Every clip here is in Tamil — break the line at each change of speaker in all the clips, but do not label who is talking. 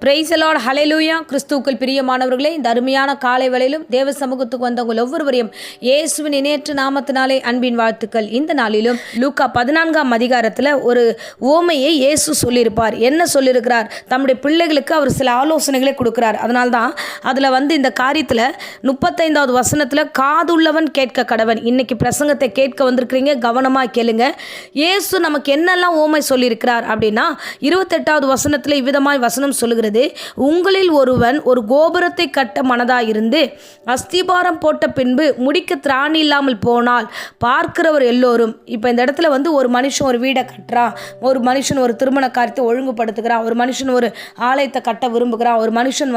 பிரைஸ் தி லார்ட், ஹல்லேலூயா. கிறிஸ்துவுக்குள் பிரியமானவர்களே, இந்த அருமையான காலை வேளையிலும் தேவ சமூகத்துக்கு வந்தவங்க ஒவ்வொருவரையும் இயேசுவின் இணையற்ற நாமத்தினாலே அன்பின் வாழ்த்துக்கள். இந்த நாளிலும் லூக்கா 14ஆம் அதிகாரத்தில் ஒரு உவமையை இயேசு சொல்லியிருப்பார். என்ன சொல்லியிருக்கிறார்? தம்முடைய பிள்ளைகளுக்கு அவர் சில ஆலோசனைகளை கொடுக்கிறார். அதனால்தான் அதில் இந்த காரியத்தில் 35வது வசனத்தில் காதுள்ளவன் கேட்க கடவன். இன்னைக்கு பிரசங்கத்தை கேட்க வந்திருக்கிறீங்க, கவனமாக கேளுங்க. இயேசு நமக்கு என்னெல்லாம் உவமை சொல்லியிருக்கிறார் அப்படின்னா 28வது வசனத்தில் இவ்விதமாய் வசனம் சொல்லுகிறது, உங்களில் ஒருவன் ஒரு கோபுரத்தை கட்ட மனதாயிருந்து அஸ்திபாரம் போட்ட பின்பு முடிக்க திராணி இல்லாமல் போனால் பார்க்கிறவர் எல்லோரும். இப்போ இந்த இடத்துல ஒரு மனுஷன் ஒரு வீடை கட்டுறான், ஒரு மனுஷன் ஒரு திருமண காரியத்தை ஒழுங்குபடுத்துகிறான், ஒரு மனுஷன் ஒரு ஆலயத்தை கட்ட விரும்புகிறான், ஒரு மனுஷன்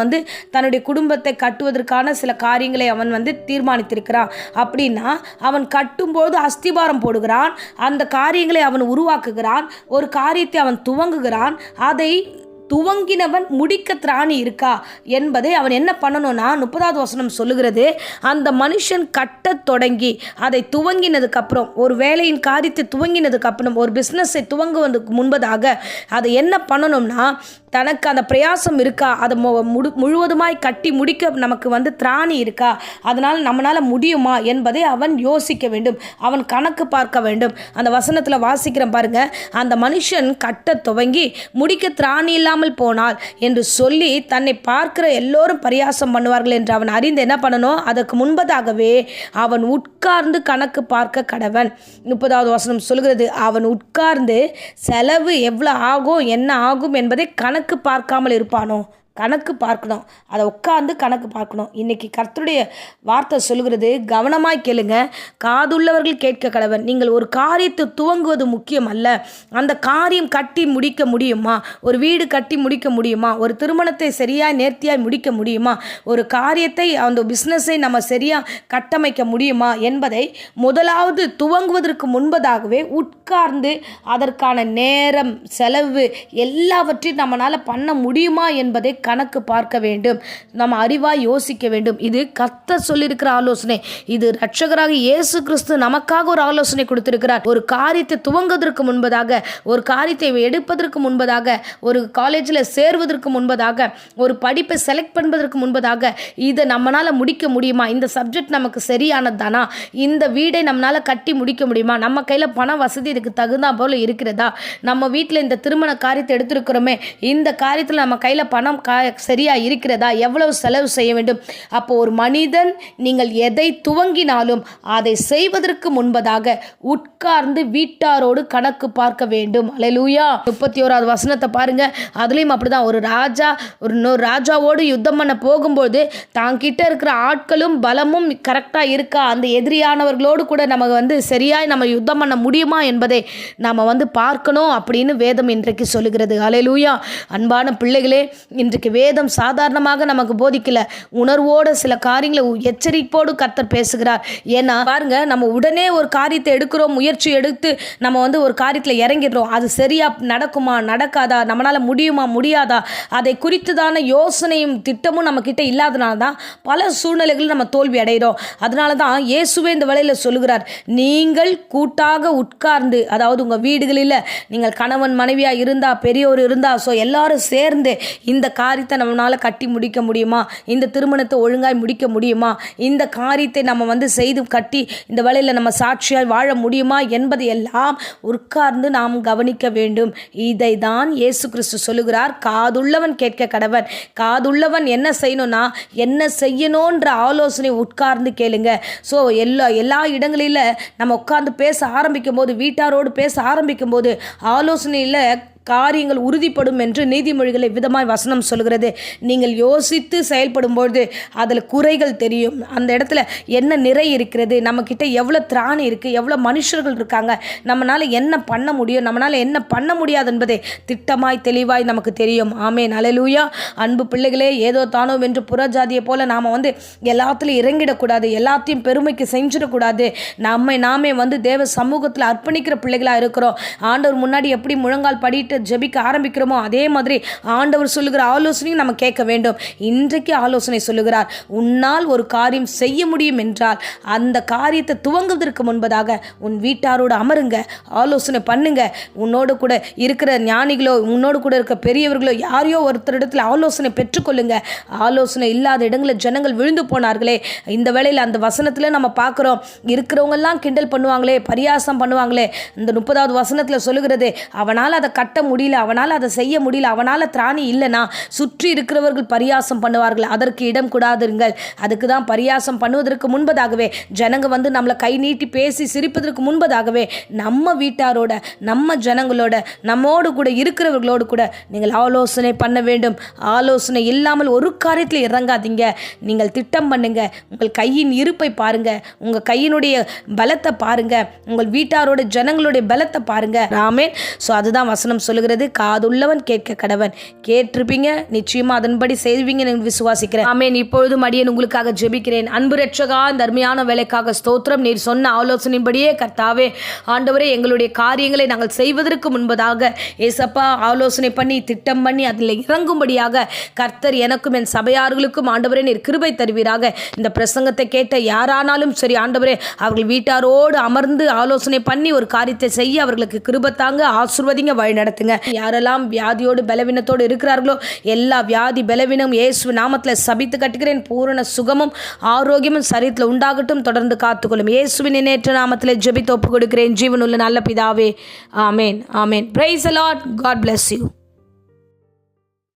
தன்னுடைய குடும்பத்தை கட்டுவதற்கான சில காரியங்களை அவன் தீர்மானித்திருக்கிறான். அப்படின்னா அவன் கட்டும்போது அஸ்திபாரம் போடுகிறான், அந்த காரியங்களை அவன் உருவாக்குகிறான், ஒரு காரியத்தை அவன் துவங்குகிறான். அதை துவங்கினவன் முடிக்க திராணி இருக்கா என்பதை அவன் என்ன பண்ணணும்னா 30வது வசனம் சொல்லுகிறது, அந்த மனுஷன் கட்ட தொடங்கி அதை துவங்கினதுக்கப்புறம், ஒரு வேலையின் காரியத்தை துவங்கினதுக்கப்புறம், ஒரு பிஸ்னஸை துவங்குவதற்கு முன்பதாக அதை என்ன பண்ணணும்னா தனக்கு அந்த பிரயாசம் இருக்கா, அதை முழுவதுமாய் கட்டி முடிக்க நமக்கு திராணி இருக்கா, அதனால் நம்மளால் முடியுமா என்பதை அவன் யோசிக்க வேண்டும், அவன் கணக்கு பார்க்க வேண்டும். அந்த வசனத்தில் வாசிக்கிறேன் பாருங்க, அந்த மனுஷன் கட்ட துவங்கி முடிக்க திராணி இல்லாமல் போனால் என்று சொல்லி தன்னை பார்க்கிற எல்லோரும் பரியாசம் பண்ணுவார்கள் என்று அவன் அறிந்து என்ன பண்ணணும், அதற்கு முன்பதாகவே அவன் உட்கார்ந்து கணக்கு பார்க்க கடவன். 30வது வசனம் சொல்கிறது, அவன் உட்கார்ந்து செலவு எவ்வளோ ஆகும் என்ன ஆகும் என்பதை கணக்கு பார்க்காமல் இருப்பானோ? கணக்கு பார்க்கணும், அதை உட்கார்ந்து கணக்கு பார்க்கணும். இன்னைக்கு கர்த்தருடைய வார்த்தை சொல்லுகிறது, கவனமாய் கேளுங்க. காதுள்ளவர்கள் கேட்க கடவன். நீங்கள் ஒரு காரியத்தை துவங்குவது முக்கியம் அல்ல, அந்த காரியம் கட்டி முடிக்க முடியுமா? ஒரு வீடு கட்டி முடிக்க முடியுமா? ஒரு திருமணத்தை சரியாய் நேர்த்தியாய் முடிக்க முடியுமா? ஒரு காரியத்தை, அந்த பிஸ்னஸை நம்ம சரியாக கட்டமைக்க முடியுமா என்பதை முதலாவது துவங்குவதற்கு முன்பதாகவே உட்கார்ந்து அதற்கான நேரம், செலவு எல்லாவற்றையும் நம்மளால் பண்ண முடியுமா என்பதை கணக்கு பார்க்க வேண்டும். நம்ம அறிவாய் யோசிக்க வேண்டும். இது கர்த்தர் சொல்லியிருக்கிற ஆலோசனை. இது இரட்சகராக இயேசு கிறிஸ்து நமக்காக ஒரு ஆலோசனை கொடுத்திருக்கிறார். ஒரு காரியத்தை துவங்குவதற்கு முன்பதாக, ஒரு காரியத்தை எடுப்பதற்கு முன்பதாக, ஒரு காலேஜில் சேர்வதற்கு முன்பதாக, ஒரு படிப்பை செலக்ட் பண்ணுவதற்கு முன்பதாக, இதை நம்மளால் முடிக்க முடியுமா? இந்த சப்ஜெக்ட் நமக்கு சரியானதானா? இந்த வீடை நம்மளால் கட்டி முடிக்க முடியுமா? நம்ம கையில் பண வசதி இதுக்கு தகுந்தா போல இருக்கிறதா? நம்ம வீட்டில் இந்த திருமண காரியத்தை எடுத்திருக்கிறோமே, இந்த காரியத்தில் நம்ம கையில் பணம் சரியா இருக்கிறதா? எவ்வளவு செலவு செய்ய வேண்டும்? அப்போ ஒரு மனிதன் நீங்கள் எதை துவங்கினாலும் அதை செய்வதற்கு முன்பதாக உட்கார்ந்து வீட்டாரோடு கணக்கு பார்க்க வேண்டும். அல்லேலூயா. 31வது வசனத்தை பாருங்க, அதுலேயும் அப்படிதான். ஒரு ராஜா இன்னொரு ராஜாவோடு யுத்தம் பண்ண போகும்போது தாங்கிட்ட இருக்கிற ஆட்களும் பலமும் கரெக்டாக இருக்கா, அந்த எதிரியானவர்களோடு கூட நம்ம சரியாய் நம்ம யுத்தம் பண்ண முடியுமா என்பதை நாம் பார்க்கணும் அப்படின்னு வேதம் இன்றைக்கு சொல்லுகிறது. அல்லேலூயா. அன்பான பிள்ளைகளே, இன்றைக்கு வேதம் சாதாரணமாக நமக்கு போதிக்கல, உணர்வோடு சில காரியங்களை எச்சரிப்போடு கர்த்தர் பேசுகிறார். ஏன்னா பாருங்க, நம்ம உடனே ஒரு காரியத்தை எடுக்கிறோம், முயற்சி எடுத்து நம்ம ஒரு காரியத்தில் இறங்கிடுறோம். அது சரியா நடக்குமா நடக்காதா, நம்மளால முடியுமா முடியாதா, அதை குறித்துதான யோசனையும் திட்டமும் நம்ம கிட்ட இல்லாதனால தான் பல சூழ்நிலைகளில் நம்ம தோல்வி அடைகிறோம். அதனால தான் இயேசுவே இந்த வேளையில் சொல்லுகிறார், நீங்கள் கூட்டாக உட்கார்ந்து, அதாவது உங்கள் வீடுகளில் நீங்கள் கணவன் மனைவியாக இருந்தா, பெரியோர் இருந்தா, ஸோ எல்லாரும் சேர்ந்து இந்த காரியத்தை நம்மளால் கட்டி முடிக்க முடியுமா? இந்த திருமணத்தை ஒழுங்காய் முடிக்க முடியுமா? இந்த காரியத்தை நம்ம செய்து கட்டி இந்த வேளையில் நம்ம சாட்சியாய் வாழ முடியுமா என்பதை எல்லாம் உட்கார்ந்து நாம் கவனிக்க வேண்டும். இதை தான் இயேசு கிறிஸ்து சொல்லுகிறார், காதுள்ளவன் கேட்க கடவன். காதுள்ளவன் என்ன செய்யணும்னா, என்ன செய்யணுன்ற ஆலோசனை உட்கார்ந்து கேளுங்க. ஸோ எல்லா இடங்களில் நம்ம உட்கார்ந்து பேச ஆரம்பிக்கும் போது, வீட்டாரோடு பேச ஆரம்பிக்கும் போது ஆலோசனையில் காரியங்கள் உறுதிப்படும் என்று நீதிமொழிகளை விதமாய் வசனம் சொல்கிறது. நீங்கள் யோசித்து செயல்படும்போது அதில் குறைகள் தெரியும். அந்த இடத்துல என்ன நிறை இருக்கிறது, நம்மக்கிட்ட எவ்வளோ திராணி இருக்குது, எவ்வளோ மனுஷர்கள் இருக்காங்க, நம்மளால் என்ன பண்ண முடியும், நம்மளால் என்ன பண்ண முடியாது என்பதை திட்டமாய் தெளிவாய் நமக்கு தெரியும். ஆமென். அல்லேலூயா. அன்பு பிள்ளைகளே, ஏதோ தானோ என்று புறஜாதியை போல நாம் எல்லாத்துலையும் இறங்கிடக்கூடாது, எல்லாத்தையும் பெருமைக்கு செஞ்சிடக்கூடாது. நாமே தேவ சமூகத்தில் அர்ப்பணிக்கிற பிள்ளைகளாக இருக்கிறோம். ஆண்டவர் முன்னாடி எப்படி முழங்கால் படிட்டு வாங்கிட்டு ஜெபிக்க ஆரம்பிக்கிறோமோ அதே மாதிரி ஆண்டவர் சொல்லுகிற ஆலோசனையும் நம்ம கேட்க வேண்டும். இன்றைக்கு ஆலோசனை சொல்லுகிறார், உன்னால் ஒரு காரியம் செய்ய முடியும் என்றால் அந்த காரியத்தை துவங்குவதற்கு முன்பதாக உன் வீட்டாரோடு அமருங்க, ஆலோசனை பண்ணுங்க. உன்னோடு கூட இருக்கிற ஞானிகளோ உன்னோடு கூட இருக்க பெரியவர்களோ யாரையோ ஒருத்தரிடத்தில் ஆலோசனை பெற்றுக்கொள்ளுங்க. ஆலோசனை இல்லாத இடங்களில் ஜனங்கள் விழுந்து போனார்களே. இந்த வேளையில் அந்த வசனத்தில் நம்ம பார்க்குறோம், இருக்கிறவங்கெல்லாம் கிண்டல் பண்ணுவாங்களே, பரியாசம் பண்ணுவாங்களே. இந்த 30வது வசனத்தில் சொல்லுகிறது, அவனால் அதை கட்ட முடியல, அவனால் அதை செய்ய முடியல, அவனால் திராணி இல்லைனா சுற்றி இருக்கிறவர்கள் பரியாசம் பண்ணுவார்கள், அதற்கு இடம் கூடாதுங்கள். அதுக்கு தான் பரியாசம் பண்ணுவதற்கு முன்பதாகவே ஜனங்க வந்து நம்மளை கை நீட்டி பேசி சிரிப்பதற்கு முன்பதாகவே நம்ம வீட்டாரோட நம்ம ஜனங்களோட நம்மோடு கூட இருக்கிறவர்களோடு கூட நீங்கள் ஆலோசனை பண்ண வேண்டும். ஆலோசனை இல்லாமல் ஒரு காரியத்தில் இறங்காதீங்க. நீங்கள் திட்டம் பண்ணுங்க, உங்கள் கையின் இருப்பை பாருங்க, உங்கள் கையினுடைய பலத்தை பாருங்க, உங்கள் வீட்டாரோட ஜனங்களுடைய பலத்தை பாருங்க. ஆமென். ஸோ அதுதான் வசனம் சொல்லுகிறது, காதுள்ளவன் கேட்க கடவன். கேட்டிருப்பீங்க, நிச்சயமா அதன்படி செய்வீங்க விசுவாசிக்கிறேன். ஆமென். இப்பொழுதும் அடியேன் உங்களுக்காக ஜெபிக்கிறேன். அன்பு ரட்சகா, இந்த அருமையான வேலைக்காக ஸ்தோத்திரம். நீர் சொன்ன ஆலோசனைப்படியே கர்த்தாவே ஆண்டவரே, எங்களுடைய காரியங்களை நாங்கள் செய்வதற்கு முன்பதாக ஏசப்பா ஆலோசனை பண்ணி திட்டம் பண்ணி அதில் இறங்கும்படியாக கர்த்தர் எனக்கும் என் சபையார்களுக்கும் ஆண்டவரே நீர் கிருபை தருவீராக. இந்த பிரசங்கத்தை கேட்ட யாரானாலும் சரி ஆண்டவரே, அவர்கள் வீட்டாரோடு அமர்ந்து ஆலோசனை பண்ணி ஒரு காரியத்தை செய்ய அவர்களுக்கு கிருபை தாங்க, ஆசீர்வதிங்க, வழி நடத்துங்க. யாரெல்லாம் வியாதியோடு பலவீனத்தோடு இருக்கிறார்களோ எல்லா வியாதி பலவீனம் இயேசு நாமத்தில் சபித்து கட்டுகிறேன். பூரண சுகமும் ஆரோக்கியமும் சரீரத்தில் உண்டாகட்டும். தொடர்ந்து காத்துக்கொள்ளும் இயேசுவின் நேற்று நாமத்தில் ஜெபித்து ஒப்பு கொடுக்கிறேன் ஜீவனுள்ள நல்ல பிதாவே. ஆமேன். ஆமேன். Praise the Lord. God bless you.